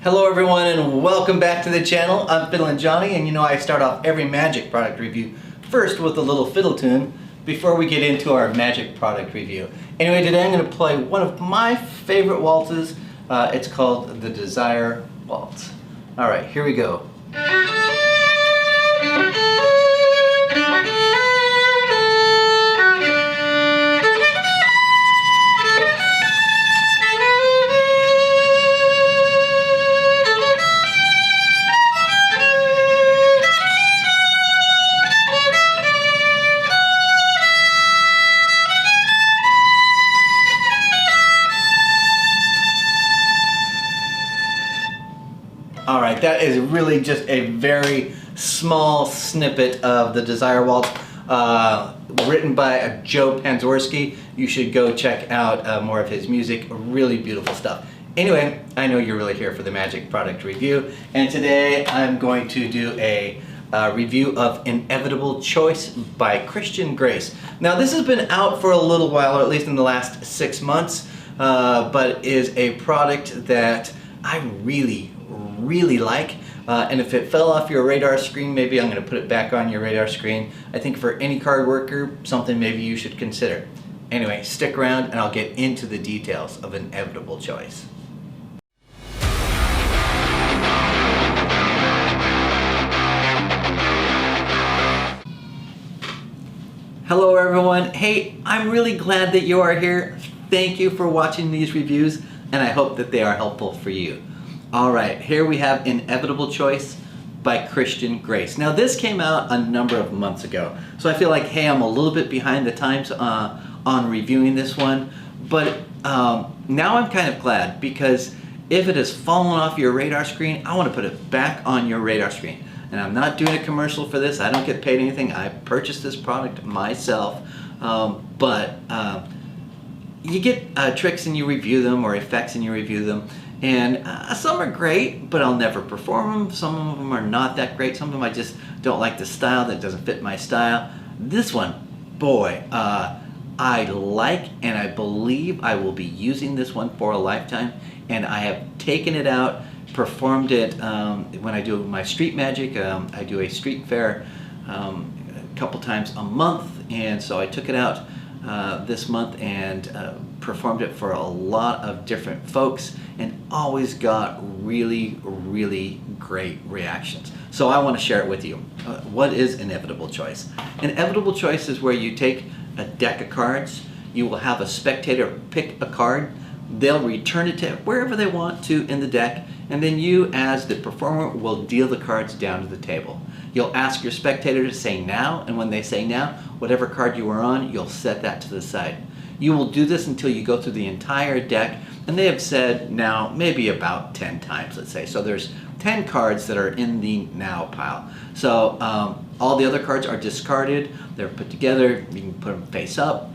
Hello everyone and welcome back to the channel. I'm Fiddle and Johnny, and you know I start off every Magic product review first with a little fiddle tune before we get into our Magic product review. Anyway, today I'm going to play one of my favorite waltzes. It's called the Desire Waltz. Alright, here we go. Alright, that is really just a very small snippet of the Desire Waltz, written by Joe Pancerzewski. You should go check out more of his music. Really beautiful stuff. Anyway, I know you're really here for the Magic product review, and today I'm going to do a review of Inevitable Choice by Christian Grace. Now this has been out for a little while, or at least in the last 6 months, but is a product that I really like, and if it fell off your radar screen, maybe I'm going to put it back on your radar screen. I think for any card worker, something maybe you should consider. Anyway, stick around and I'll get into the details of Inevitable Choice. Hello everyone. Hey, I'm really glad that you are here. Thank you for watching these reviews, and I hope that they are helpful for you. Alright, here we have Inevitable Choice by Christian Grace. Now this came out a number of months ago, so I feel like, hey, I'm a little bit behind the times on reviewing this one, but now I'm kind of glad, because if it has fallen off your radar screen, I want to put it back on your radar screen. And I'm not doing a commercial for this. I don't get paid anything. I purchased this product myself, but you get tricks and you review them, or effects and you review them. And some are great, but I'll never perform them. Some of them are not that great. Some of them I just don't like the style, that doesn't fit my style. This one, boy, I like, and I believe I will be using this one for a lifetime. And I have taken it out, performed it when I do my street magic. I do a street fair a couple times a month, and so I took it out this month and performed it for a lot of different folks, and always got really great reactions. So I want to share it with you. What is Inevitable Choice? Inevitable Choice is where you take a deck of cards, you will have a spectator pick a card, they'll return it to wherever they want to in the deck, and then you as the performer will deal the cards down to the table. You'll ask your spectator to say now, and when they say now, whatever card you are on, you'll set that to the side. You will do this until you go through the entire deck, and they have said now maybe about 10 times, let's say. So there's 10 cards that are in the now pile. So all the other cards are discarded, they're put together, you can put them face up,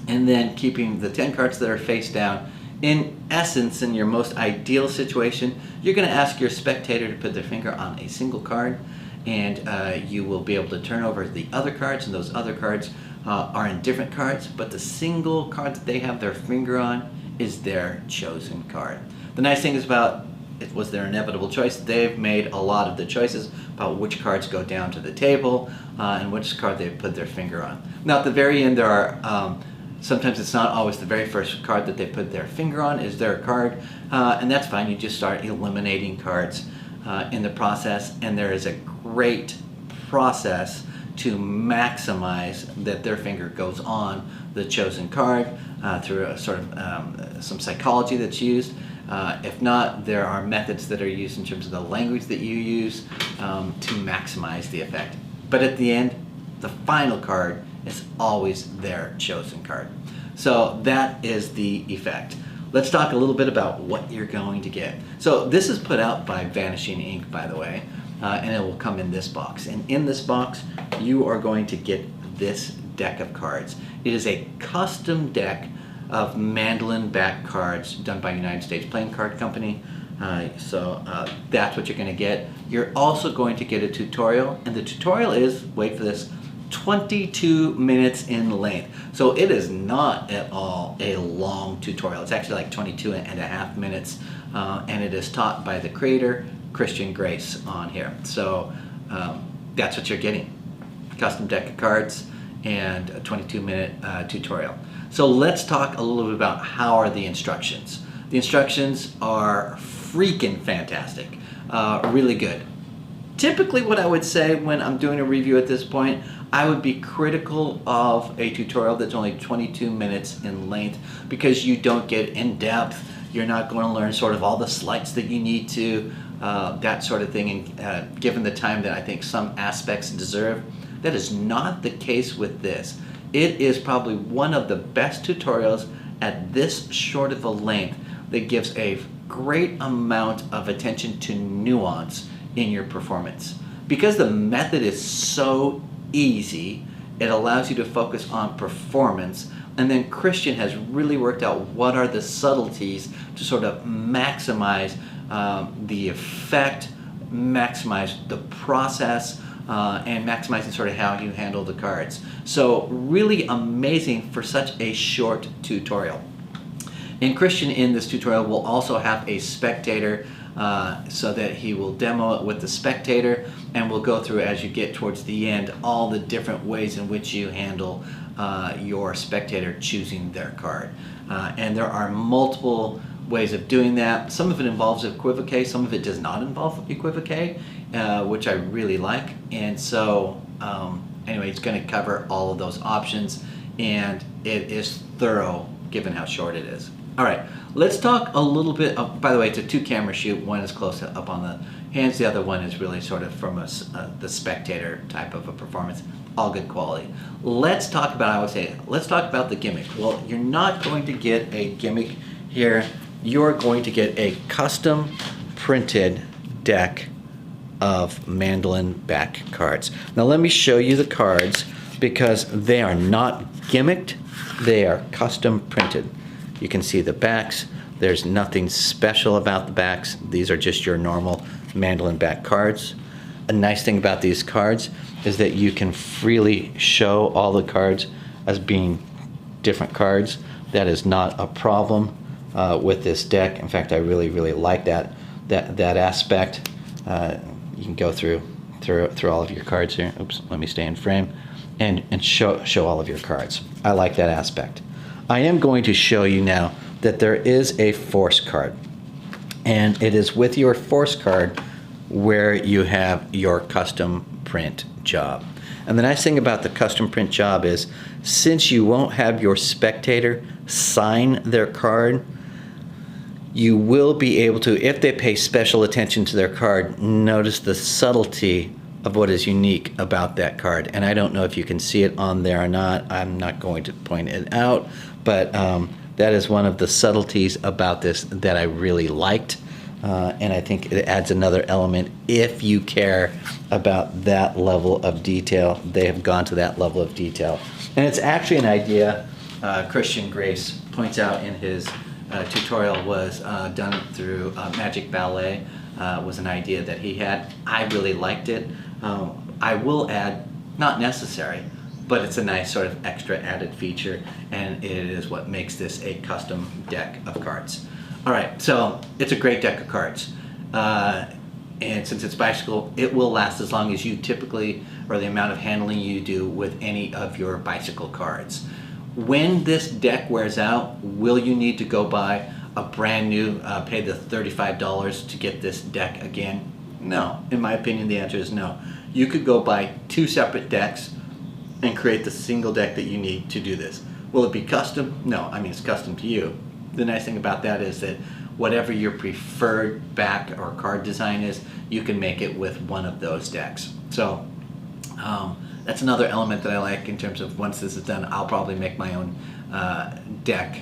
and then keeping the 10 cards that are face down. In essence, in your most ideal situation, you're going to ask your spectator to put their finger on a single card, and you will be able to turn over the other cards, and those other cards are in different cards, but the single card that they have their finger on is their chosen card. The nice thing is about it was their inevitable choice. They've made a lot of the choices about which cards go down to the table and which card they put their finger on. Now at the very end there are sometimes it's not always the very first card that they put their finger on is their card, and that's fine. You just start eliminating cards in the process, and there is a great process to maximize that their finger goes on the chosen card through a sort of some psychology that's used. If not, there are methods that are used in terms of the language that you use to maximize the effect. But at the end, the final card is always their chosen card. So that is the effect. Let's talk a little bit about what you're going to get. So this is put out by Vanishing Inc, by the way, and it will come in this box. And in this box, you are going to get this deck of cards. It is a custom deck of mandolin back cards done by United States Playing Card Company. So that's what you're going to get. You're also going to get a tutorial, and the tutorial is, wait for this, 22 minutes in length. So it is not at all a long tutorial. It's actually like 22 and a half minutes, and it is taught by the creator, Christian Grace, on here. So that's what you're getting. Custom deck of cards and a 22-minute tutorial. So let's talk a little bit about how are the instructions. The instructions are freaking fantastic, really good. Typically what I would say when I'm doing a review at this point, I would be critical of a tutorial that's only 22 minutes in length because you don't get in depth. You're not going to learn sort of all the sleights that you need to, that sort of thing, and given the time that I think some aspects deserve. That is not the case with this. It is probably one of the best tutorials at this short of a length that gives a great amount of attention to nuance in your performance. Because the method is so easy, it allows you to focus on performance, and then Christian has really worked out what are the subtleties to sort of maximize the effect, maximize the process, and maximizing sort of how you handle the cards. So really amazing for such a short tutorial. And Christian in this tutorial will also have a spectator, so that he will demo it with the spectator, and we'll go through, as you get towards the end, all the different ways in which you handle your spectator choosing their card. And there are multiple ways of doing that. Some of it involves equivoque, some of it does not involve equivoque, which I really like. And so anyway, it's going to cover all of those options, and it is thorough given how short it is. All right, let's talk a little bit, by the way, it's a two-camera shoot. One is close up on the hands, the other one is really sort of from the spectator type of a performance. All good quality. Let's talk about, I would say, let's talk about the gimmick. Well, you're not going to get a gimmick here. You're going to get a custom printed deck of mandolin back cards. Now let me show you the cards because they are not gimmicked, they are custom printed. You can see the backs. There's nothing special about the backs. These are just your normal mandolin back cards. A nice thing about these cards is that you can freely show all the cards as being different cards. That is not a problem with this deck. In fact, I really like that aspect. You can go through all of your cards here. Oops, let me stay in frame and show all of your cards. I like that aspect. I am going to show you now that there is a force card, and it is with your force card where you have your custom print job. And the nice thing about the custom print job is, since you won't have your spectator sign their card, you will be able to, if they pay special attention to their card, notice the subtlety of what is unique about that card. And I don't know if you can see it on there or not. I'm not going to point it out, but that is one of the subtleties about this that I really liked. And I think it adds another element. If you care about that level of detail, they have gone to that level of detail. And it's actually an idea Christian Grace points out in his tutorial was done through Magic Ballet, was an idea that he had. I really liked it. I will add, not necessary, but it's a nice sort of extra added feature, and it is what makes this a custom deck of cards. All right, so it's a great deck of cards. And since it's bicycle, it will last as long as you typically, or the amount of handling you do with any of your bicycle cards. When this deck wears out, will you need to go buy a brand new, pay the $35 to get this deck again? No. In my opinion, the answer is no. You could go buy two separate decks and create the single deck that you need to do this. Will it be custom? No. I mean, it's custom to you. The nice thing about that is that whatever your preferred back or card design is, you can make it with one of those decks. So that's another element that I like in terms of, once this is done, I'll probably make my own deck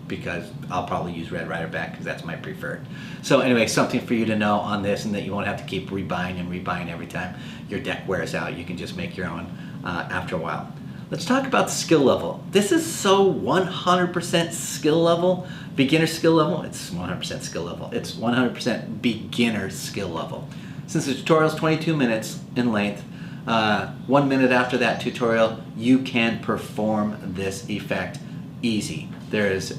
because I'll probably use Red Rider back because that's my preferred. So anyway, something for you to know on this, and that you won't have to keep rebuying and rebuying every time your deck wears out. You can just make your own after a while. Let's talk about the skill level. This is so 100% skill level, beginner skill level. It's 100% skill level. It's 100% beginner skill level. Since the tutorial is 22 minutes in length, 1 minute after that tutorial, you can perform this effect easy. There is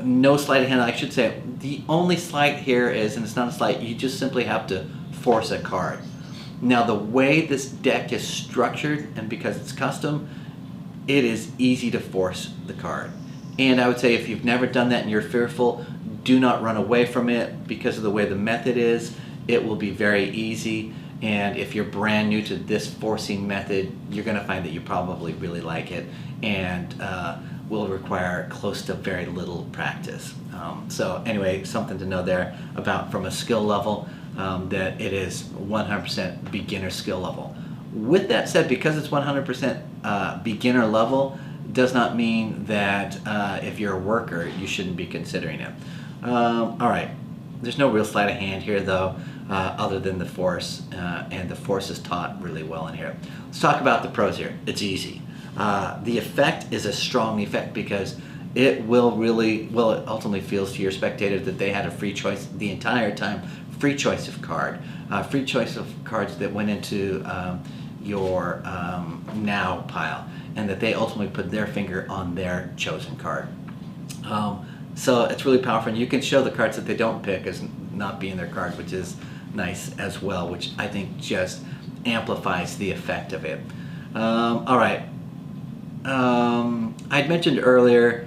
no sleight of hand. I should say the only sleight here is, and it's not a sleight, you just simply have to force a card. Now the way this deck is structured, and because it's custom, it is easy to force the card. And I would say if you've never done that and you're fearful, do not run away from it. Because of the way the method is, it will be very easy. And if you're brand new to this forcing method, you're going to find that you probably really like it, and will require close to very little practice. So anyway, something to know there about from a skill level, that it is 100% beginner skill level. With that said, because it's 100% beginner level, does not mean that if you're a worker, you shouldn't be considering it. All right, there's no real sleight of hand here though, other than the force, and the force is taught really well in here. Let's talk about the pros here. It's easy. The effect is a strong effect because it will really, well, it ultimately feels to your spectators that they had a free choice the entire time. Free choice of card. Free choice of cards that went into your now pile, and that they ultimately put their finger on their chosen card. So it's really powerful, and you can show the cards that they don't pick as not being their card, which is nice as well, which I think just amplifies the effect of it. All right. I'd mentioned earlier,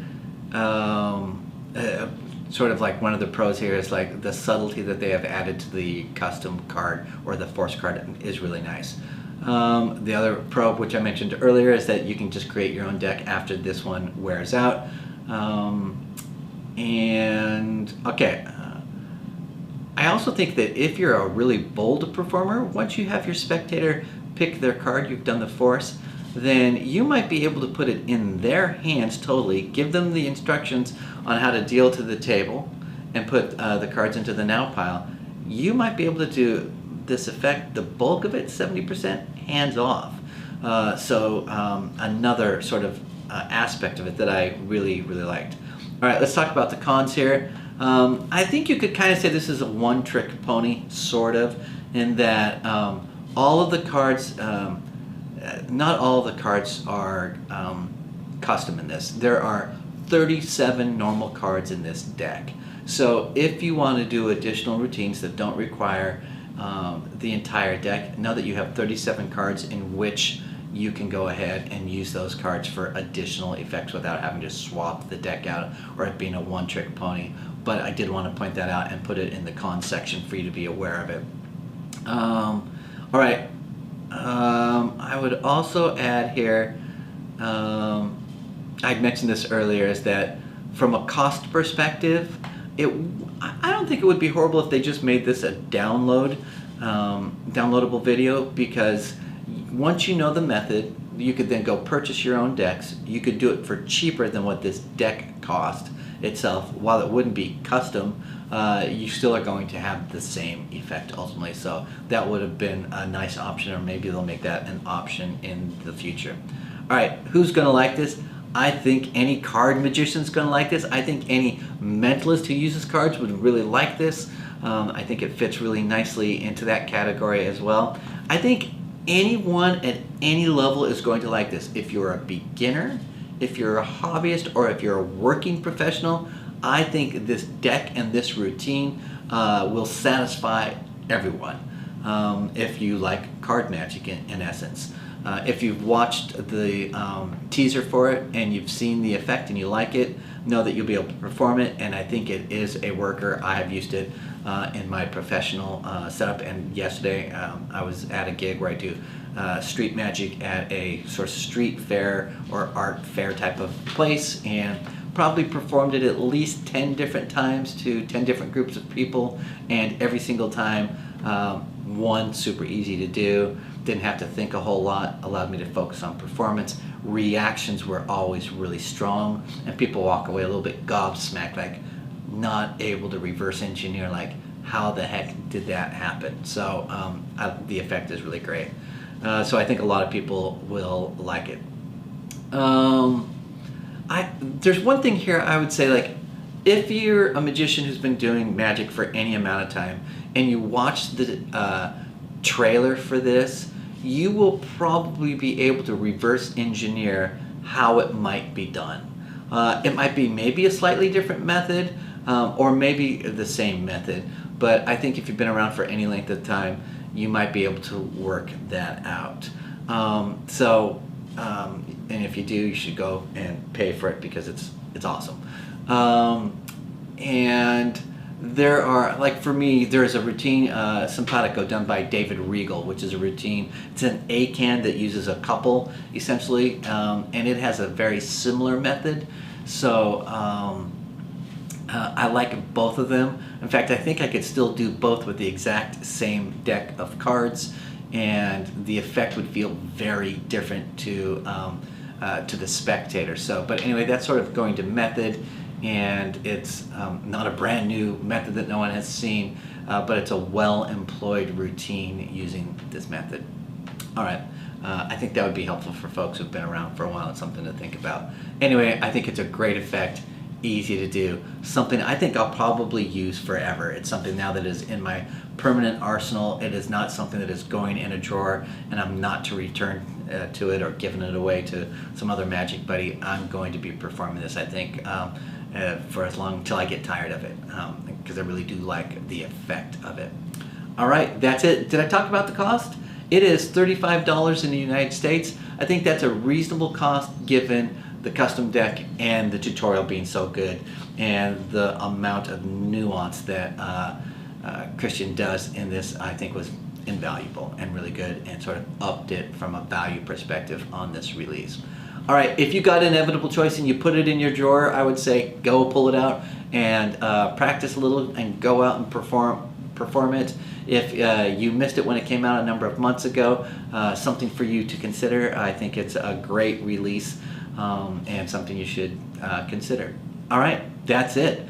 sort of like one of the pros here is like the subtlety that they have added to the custom card or the force card is really nice. The other pro, which I mentioned earlier, is that you can just create your own deck after this one wears out. And okay, I also think that if you're a really bold performer, once you have your spectator pick their card, you've done the force, then you might be able to put it in their hands totally, give them the instructions on how to deal to the table, and put the cards into the now pile. You might be able to do this effect, the bulk of it, 70%, hands off. So another sort of aspect of it that I really, really liked. All right, let's talk about the cons here. I think you could kind of say this is a one-trick pony, sort of, in that all of the cards, not all of the cards are custom in this. There are 37 normal cards in this deck. So if you want to do additional routines that don't require the entire deck, know that you have 37 cards in which you can go ahead and use those cards for additional effects without having to swap the deck out or it being a one-trick pony. But I did want to point that out and put it in the con section for you to be aware of it. All right. I would also add here, I'd mentioned this earlier, is that from a cost perspective, I don't think it would be horrible if they just made this a downloadable video, because once you know the method, you could then go purchase your own decks. You could do it for cheaper than what this deck cost itself. While it wouldn't be custom, you still are going to have the same effect ultimately. So that would have been a nice option, or maybe they'll make that an option in the future. All right, who's gonna like this? I think any card magician's gonna like this. I think any mentalist who uses cards would really like this. I think it fits really nicely into that category as well. I think anyone at any level is going to like this. If you're a beginner, if you're a hobbyist, or if you're a working professional, I think this deck and this routine will satisfy everyone if you like card magic in essence. If you've watched the teaser for it and you've seen the effect and you like it, know that you'll be able to perform it, and I think it is a worker. I have used it in my professional setup, and yesterday I was at a gig where I do street magic at a sort of street fair or art fair type of place, and probably performed it at least 10 different times to 10 different groups of people, and every single time, one, super easy to do, didn't have to think a whole lot, allowed me to focus on performance. Reactions were always really strong, and people walk away a little bit gobsmacked, like not able to reverse engineer, like how the heck did that happen? So the effect is really great. So I think a lot of people will like it. There's one thing here I would say, like, if you're a magician who's been doing magic for any amount of time and you watch the trailer for this, you will probably be able to reverse engineer how it might be done. It might be maybe a slightly different method, or maybe the same method, but I think if you've been around for any length of time, you might be able to work that out. And if you do, you should go and pay for it because it's awesome. And there are, like for me, there's a routine, simpatico, done by David Regal, which is a routine. It's an A-can that uses a couple, essentially, and it has a very similar method. So I like both of them. In fact, I think I could still do both with the exact same deck of cards, and the effect would feel very different to the spectator. So, but anyway, that's sort of going to method, and it's not a brand new method that no one has seen, but it's a well-employed routine using this method. All right, I think that would be helpful for folks who've been around for a while and something to think about. Anyway, I think it's a great effect, easy to do, something I think I'll probably use forever. It's something now that is in my permanent arsenal. It is not something that is going in a drawer and I'm not to return to it or giving it away to some other magic buddy. I'm going to be performing this, I think, for as long until I get tired of it, because I really do like the effect of it. All right, that's it. Did I talk about the cost? It is $35 in the United States. I think that's a reasonable cost given the custom deck and the tutorial being so good and the amount of nuance that Christian does in this. I think was invaluable and really good, and sort of upped it from a value perspective on this release. All right, if you got Inevitable Choice and you put it in your drawer, I would say go pull it out and practice a little and go out and perform it. If you missed it when it came out a number of months ago, something for you to consider. I think it's a great release and something you should consider. All right, that's it.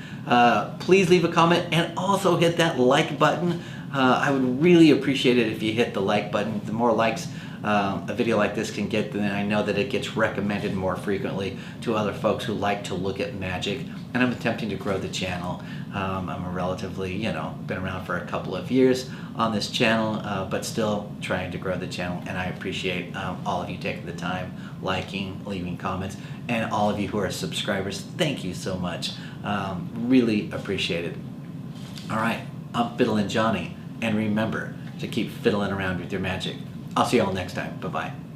Please leave a comment and also hit that like button. I would really appreciate it if you hit the like button. The more likes a video like this can get, then I know that it gets recommended more frequently to other folks who like to look at magic. And I'm attempting to grow the channel. I'm a relatively, been around for a couple of years on this channel, but still trying to grow the channel. And I appreciate all of you taking the time, liking, leaving comments, and all of you who are subscribers. Thank you so much. Really appreciate it. All right, I'm Fiddle and Johnny, and remember to keep fiddling around with your magic. I'll see you all next time. Bye-bye.